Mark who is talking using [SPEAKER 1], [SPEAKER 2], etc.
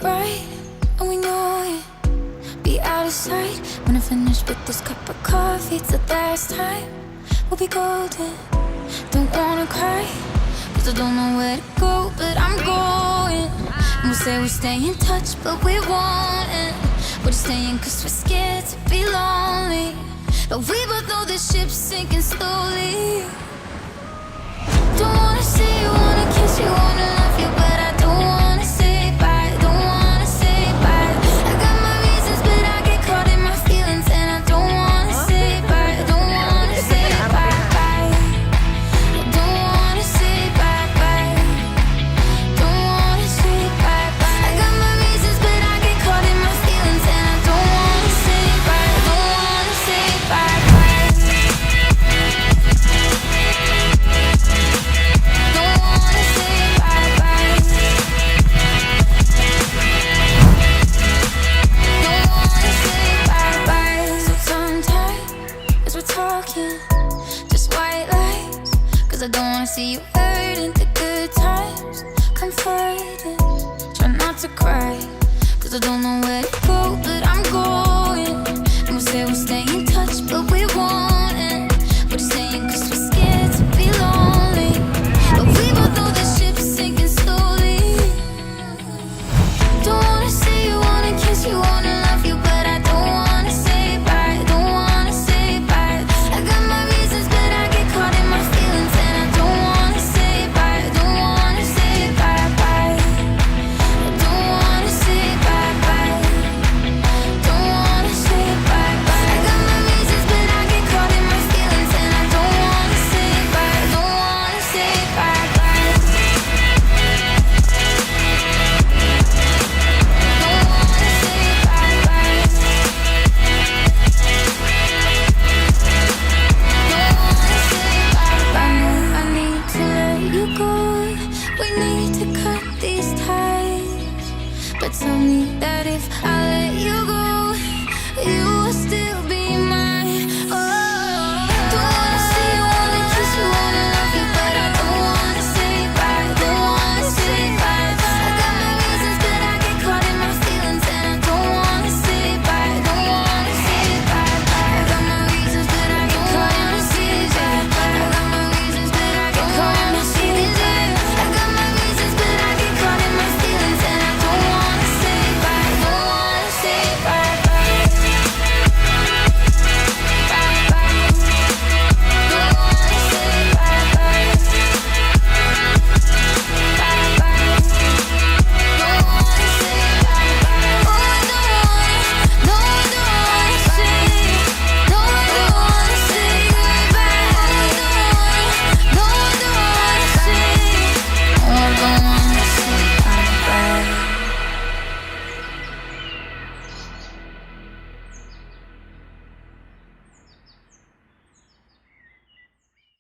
[SPEAKER 1] bright, and we know it. Be out of sight when I finish with this cup of coffee. Till last time we'll be golden. Don't wanna cry, cause I don't know where to go, but I'm going. And we'll say we'll stay in touch, but we won't. We're just staying cause we're scared to be lonely. But we both know the ship's sinking slowly. Don't wanna see you, wanna kiss you, wanna love you, but I don't wanna say bye, don't wanna say bye. I got my reasons, but I get caught in my feelings, and I don't wanna say bye, don't wanna say bye, bye. I don't wanna say bye, bye. Don't wanna say bye, bye. I got my reasons, but I get caught in my feelings, and I don't wanna say bye, don't wanna say bye, bye. Don't wanna say bye, bye. Don't wanna say bye, bye. So tongue-tied as we're talking, just white lies, cause I don't wanna see you hurting. The good times comforting, try not to cry, cause I don't know where to go, but I'm going. And we'll say we'll stay in touch, but we